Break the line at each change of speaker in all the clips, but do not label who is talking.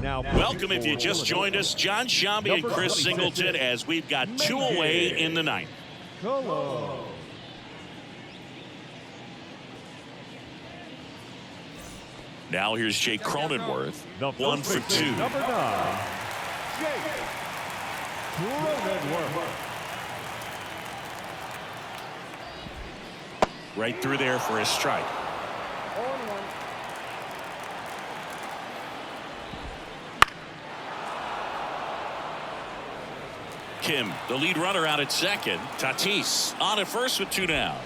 Welcome if you just joined us, John Shambi and Chris Singleton, as we've got 2 away in the ninth. Now here's Jake Cronenworth. 1 for 2.
Number 9, Jake Cronenworth.
Right through there for a strike. Kim, the lead runner, out at second. Tatis on at first with 2 down.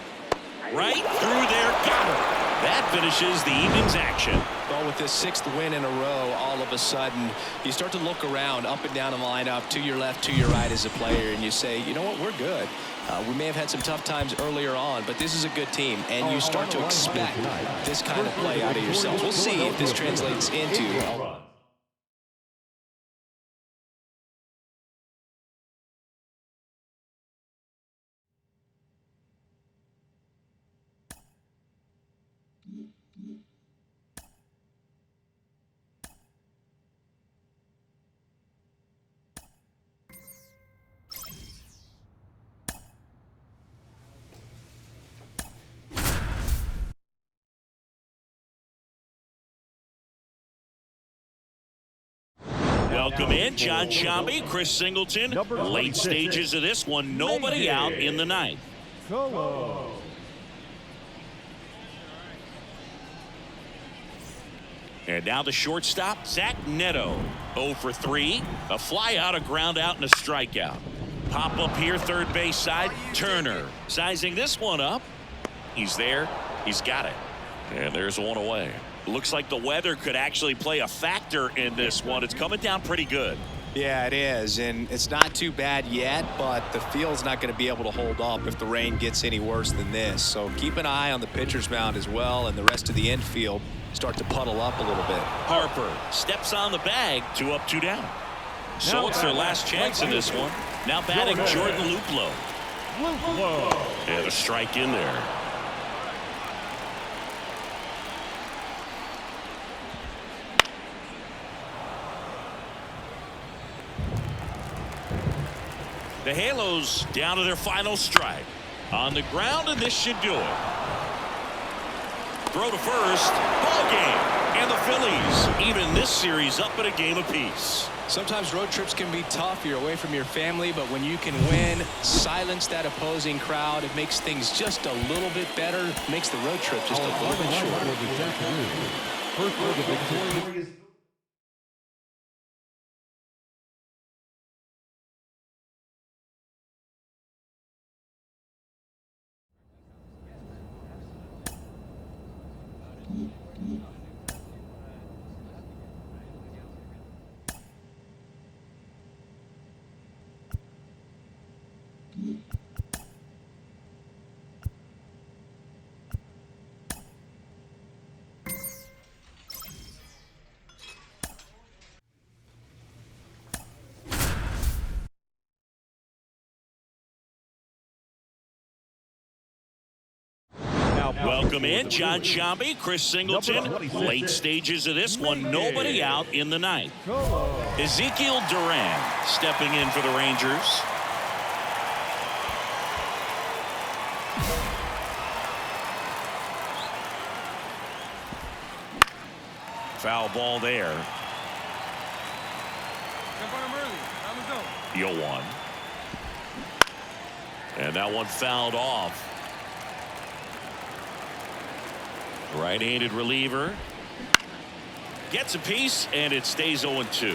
Right through there, got it. That finishes the evening's action.
Well, with this 6th win in a row, all of a sudden you start to look around up and down the lineup, to your left, to your right as a player, and you say, you know what, we're good. We may have had some tough times earlier on, but this is a good team, and you start to expect this kind of play out of yourselves. We'll see if this translates into
Welcome in, John Shambi, Chris Singleton. Late stages of this one, nobody out in the ninth. And now the shortstop, Zach Neto. 0 for 3. A fly out, a ground out, and a strikeout. Pop up here, third base side. Turner sizing this one up. He's there. He's got it. And there's one away. Looks like the weather could actually play a factor in this one. It's coming down pretty good.
Yeah, it is, and it's not too bad yet, but the field's not going to be able to hold up if the rain gets any worse than this. So keep an eye on the pitcher's mound as well, and the rest of the infield start to puddle up a little bit.
Harper steps on the bag, 2 up, 2 down. So it's their last chance in this one. Now batting Jordan Luplow. And a strike in there. The Halos down to their final strike. On the ground, and this should do it. Throw to first. Ball game. And the Phillies even this series up at a game apiece.
Sometimes road trips can be tough. You're away from your family, but when you can win, silence that opposing crowd, it makes things just a little bit better. Makes the road trip just a little bit shorter.
First for the victorious.
Welcome in, John Shambi, Chris Singleton. Late stages of this one, nobody out in the ninth. Ezekiel Duran stepping in for the Rangers. Foul ball there. 0-1. And that one fouled off. Right-handed reliever gets a piece, and it stays 0-2.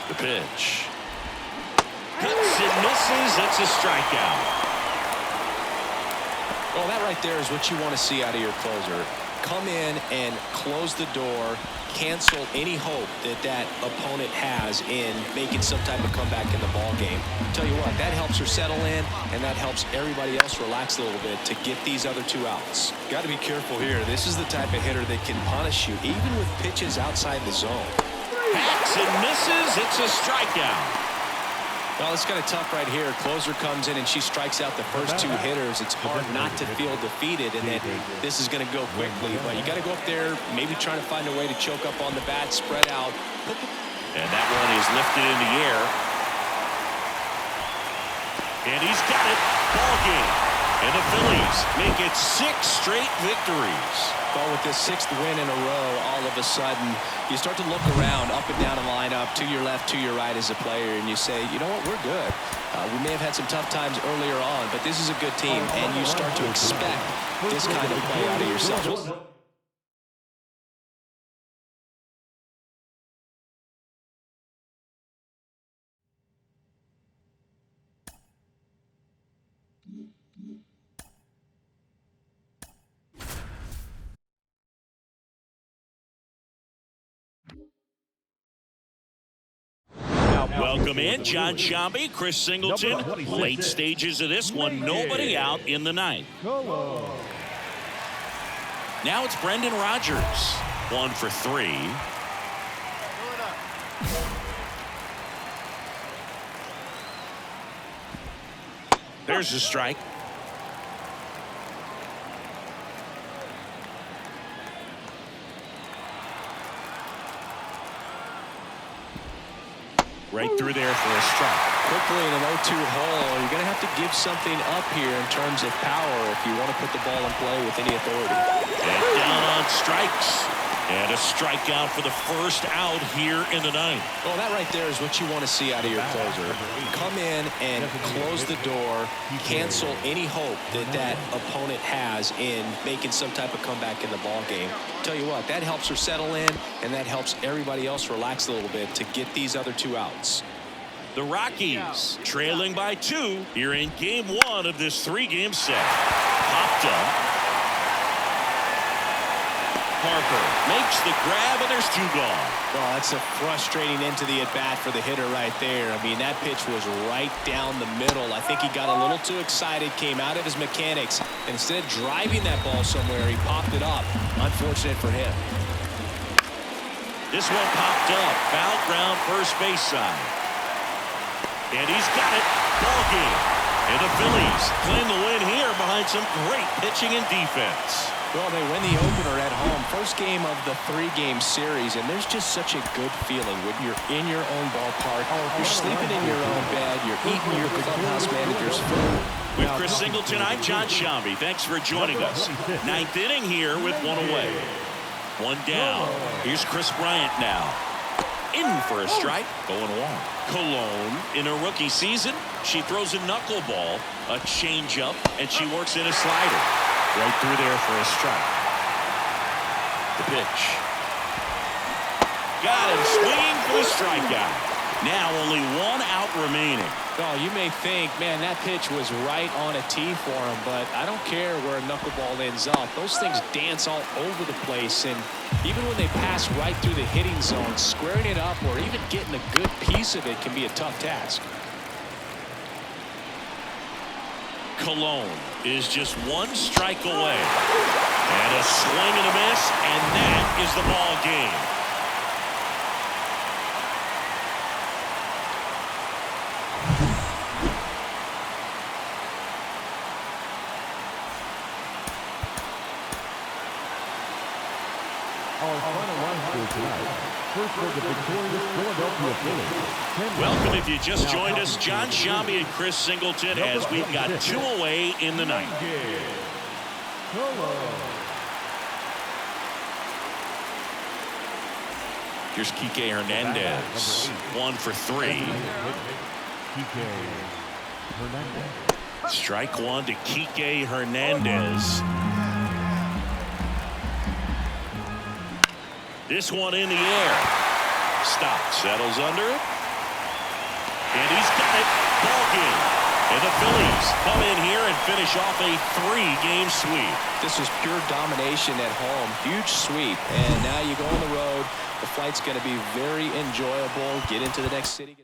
The pitch cuts and misses. It's a strikeout.
Well, that right there is what you want to see out of your closer. Come in and close the door, cancel any hope that that opponent has in making some type of comeback in the ball game. Tell you what, that helps her settle in, and that helps everybody else relax a little bit to get these other 2 outs. Got to be careful here. This is the type of hitter that can punish you, even with pitches outside the zone.
Hacks and misses. It's a strikeout.
Well, it's kind of tough right here. Closer comes in and she strikes out the first 2 hitters. It's hard not to feel defeated and that this is going to go quickly. But you got to go up there, maybe trying to find a way to choke up on the bat, spread out.
And that one is lifted in the air. And he's got it. Ball game. And the Phillies make it 6 straight victories.
Well, with this 6th win in a row, all of a sudden, you start to look around, up and down the lineup, to your left, to your right as a player, and you say, you know what, we're good. We may have had some tough times earlier on, but this is a good team, and you start to expect this kind of play out of yourself.
Welcome in, John Shambi, Chris Singleton. Late stages of this one, nobody out in the 9th. Now it's Brendan Rodgers, 1 for 3. There's the strike. Right through there for a strike.
Quickly in an 0-2 hole, you're going to have to give something up here in terms of power if you want to put the ball in play with any authority.
And down on strikes. And a strikeout for the first out here in the 9th.
Well, that right there is what you want to see out of your closer. Come in and close the door, cancel any hope that that opponent has in making some type of comeback in the ball game. Tell you what, that helps her settle in, and that helps everybody else relax a little bit to get these other 2 outs.
The Rockies trailing by 2 here in game 1 of this 3-game set. Popped up. Harper makes the grab, and there's 2 gone.
Well, that's a frustrating end to the at-bat for the hitter right there. I mean, that pitch was right down the middle. I think he got a little too excited, came out of his mechanics, and instead of driving that ball somewhere, he popped it up. Unfortunate for him.
This one popped up. Foul ground, first base side. And he's got it. Ball game. And the Phillies claim the win here behind some great pitching and defense.
Well, they win the opener at home. First game of the 3-game series, and there's just such a good feeling when you're in your own ballpark. You're sleeping in your own bed. You're eating your clubhouse manager's food.
With Chris Singleton, I'm John Shambi. Thanks for joining us. 9th inning here with 1 away. 1 down. Here's Chris Bryant now. In for a strike. 0-1. Cologne, in her rookie season, she throws a knuckleball, a changeup, and she works in a slider. Right through there for a strike. The pitch. Got him swinging for the strikeout. Now only 1 out remaining.
Oh, you may think, man, that pitch was right on a tee for him, but I don't care where a knuckleball ends up. Those things dance all over the place, and even when they pass right through the hitting zone, squaring it up or even getting a good piece of it can be a tough task.
Cologne is just 1 strike away. And a swing and a miss, and that is the ball game.
Our final line score tonight. First for the victorious Philadelphia Phillies.
Welcome if you just joined us. John Shambi and Chris Singleton as we've got 2 away in the 9th. Here's Kike Hernandez. 1 for 3. Strike 1 to Kike Hernandez. This one in the air. Stop. Settles under it. And he's got it. Ball game. And the Phillies come in here and finish off a 3-game sweep.
This was pure domination at home. Huge sweep. And now you go on the road. The flight's going to be very enjoyable. Get into the next city.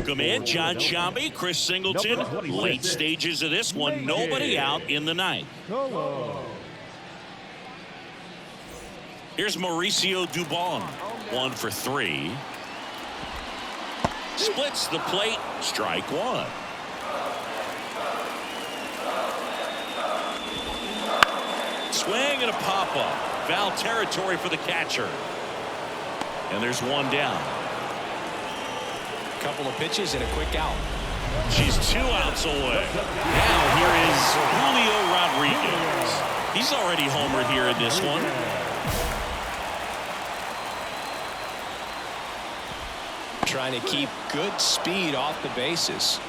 Welcome in John Shambi, Chris Singleton. Late stages of this one, nobody out in the ninth. Here's Mauricio Dubon, 1 for 3. Splits the plate, strike one. Swing and a pop-up. Foul territory for the catcher. And there's one down.
Couple of pitches and a quick out.
She's 2 outs away. Now here is Julio Rodriguez. He's already homered here in this one.
Trying to keep good speed off the bases.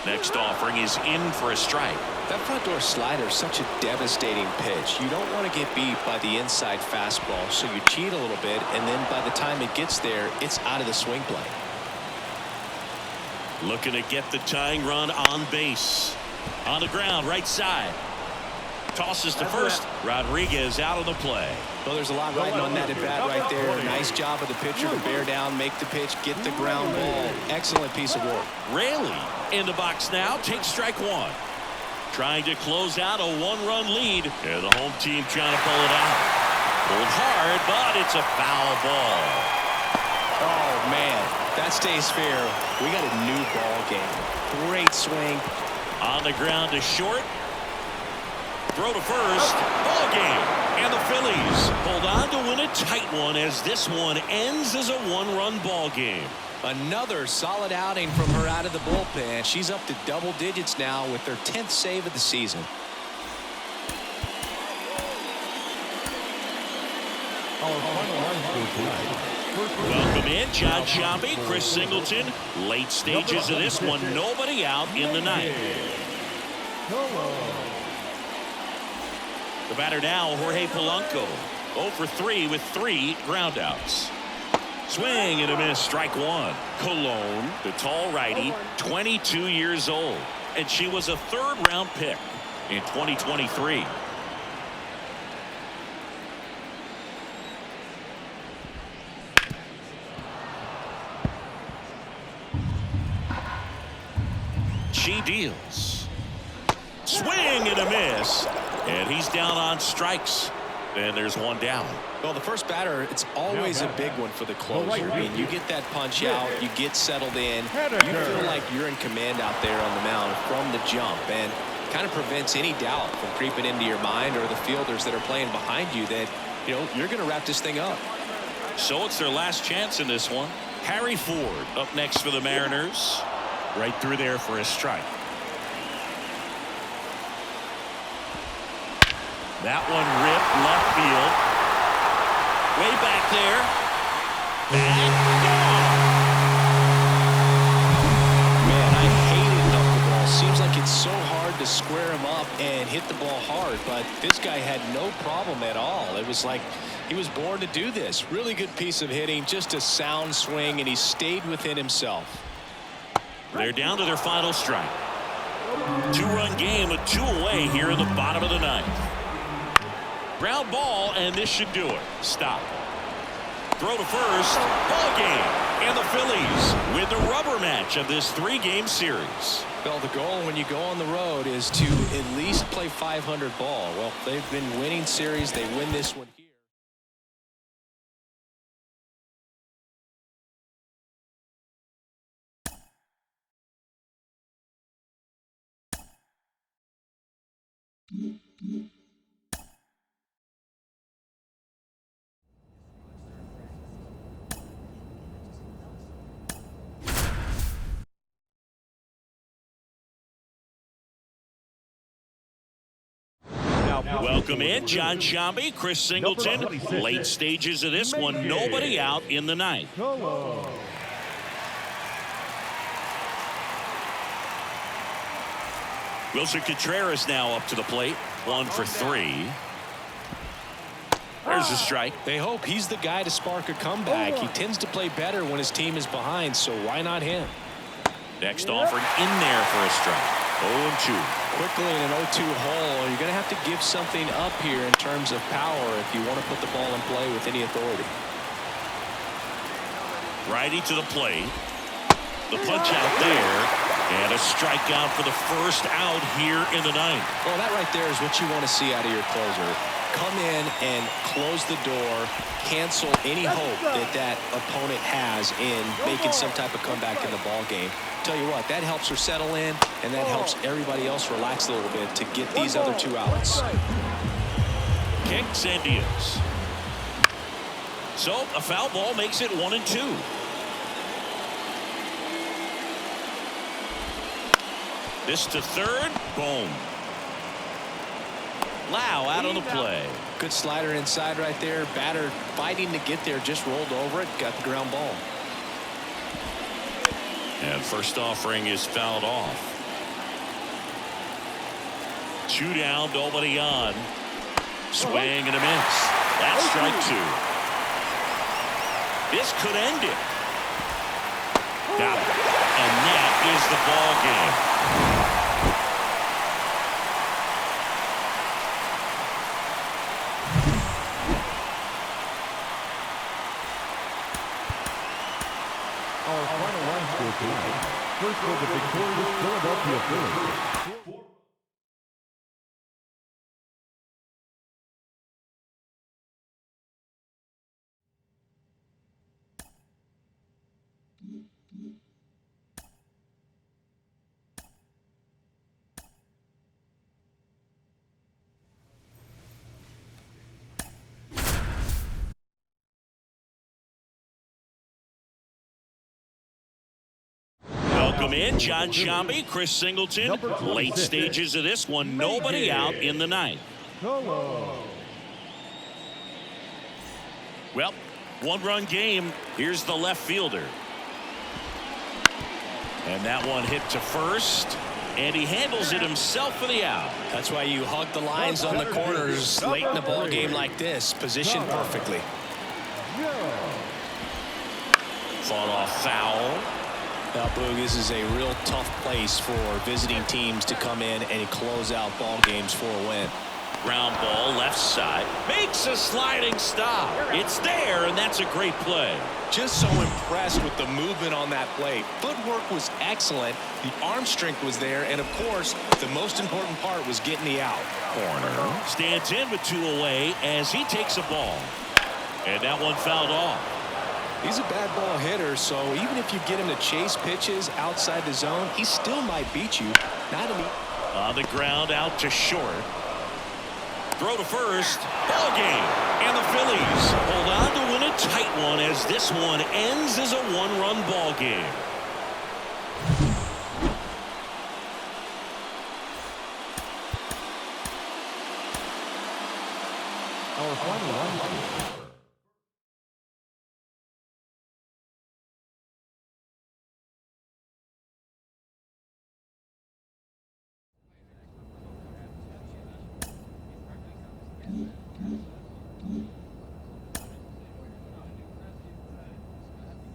Next offering is in for a strike.
That front door slider is such a devastating pitch. You don't want to get beat by the inside fastball, so you cheat a little bit, and then by the time it gets there, it's out of the swing play.
Looking to get the tying run on base. On the ground, right side. Tosses to first. Rodriguez out of the play.
Well, there's a lot riding on that at bat right there. Nice job of the pitcher to bear down, make the pitch, get the ground ball. Excellent piece of work.
Raley in the box now. Takes strike one. Trying to close out a 1-run lead. And the home team trying to pull it out. Pulled hard, but it's a foul ball.
Oh, man. That stays fair. We got a new ball game. Great swing.
On the ground to short. Throw to first. Ball game. And the Phillies hold on to win a tight one as this one ends as a 1-run ball game.
Another solid outing from her out of the bullpen. She's up to double digits now with her 10th save of the season.
Welcome in John Shambi, Chris Singleton. Late stages of this one, nobody out in the ninth. The batter now, Jorge Polanco. 0 for 3 with 3 groundouts. Swing and a miss, strike one. Colon, the tall righty, 22 years old. And she was a 3rd-round pick in 2023. She deals. Swing and a miss. And he's down on strikes. And there's one down.
Well, the first batter, it's always a big one for the closer. I mean, you get that punch out, you get settled in, you feel like you're in command out there on the mound from the jump, and kind of prevents any doubt from creeping into your mind or the fielders that are playing behind you that, you know, you're going to wrap this thing up.
So it's their last chance in this one. Harry Ford up next for the Mariners. Right through there for a strike. That one ripped left field. Way back there. And gone.
Man, I hated knuckleball. Seems like it's so hard to square him up and hit the ball hard, but this guy had no problem at all. It was like he was born to do this. Really good piece of hitting, just a sound swing, and he stayed within himself.
They're down to their final strike. 2-run game with 2 away here in the bottom of the ninth. Ground ball, and this should do it. Stop. Throw to first. Ball game. And the Phillies win the rubber match of this 3-game series.
Well, the goal when you go on the road is to at least play 500 ball. Well, they've been winning series. They win this one here.
Welcome in John Shambi, Chris Singleton. Late stages of this one, nobody out in the ninth. Wilson Contreras now up to the plate. 1 for 3. There's a strike.
They hope he's the guy to spark a comeback. He tends to play better when his team is behind, so why not him?
Next offering in there for a strike. 0-2.
Quickly in an 0-2 hole, you're going to have to give something up here in terms of power if you want to put the ball in play with any authority.
Righty to the plate. The punch out there. And a strikeout for the first out here in the ninth.
Well, that right there is what you want to see out of your closer. Come in and close the door, cancel any hope that opponent has in making some type of comeback in the ball game. Tell you what, that helps her settle in, and that helps everybody else relax a little bit to get these other two outs.
Kicks and deals. So a foul ball makes it 1-2. This to third. Boom. Lau out on the play.
Good slider inside right there. Batter fighting to get there. Just rolled over it. Got the ground ball.
And first offering is fouled off. 2 down. Nobody on. Swing and a miss. That's strike 2. This could end it. Got it. And that is the ball game.
Our final line score tonight. First for the victorious Philadelphia Phillies.
Welcome in, John Shambi, Chris Singleton. Late stages of this one, nobody out in the ninth. Well, 1-run game. Here's the left fielder. And that one hit to first. And he handles it himself for the out.
That's why you hug the lines on the corners late in the ball game like this. Positioned perfectly.
Fought off foul.
Now, Boog, this is a real tough place for visiting teams to come in and close out ball games for a win.
Ground ball left side. Makes a sliding stop. It's there, and that's a great play.
Just so impressed with the movement on that play. Footwork was excellent. The arm strength was there. And, of course, the most important part was getting the out.
Corner. Stands in with 2 away as he takes a ball. And that one fouled off.
He's a bad ball hitter, so even if you get him to chase pitches outside the zone, he still might beat you. Not immediately.
On the ground, out to short. Throw to first. Ball game. And the Phillies hold on to win a tight one as this one ends as a 1-run ball game.
Our final line score.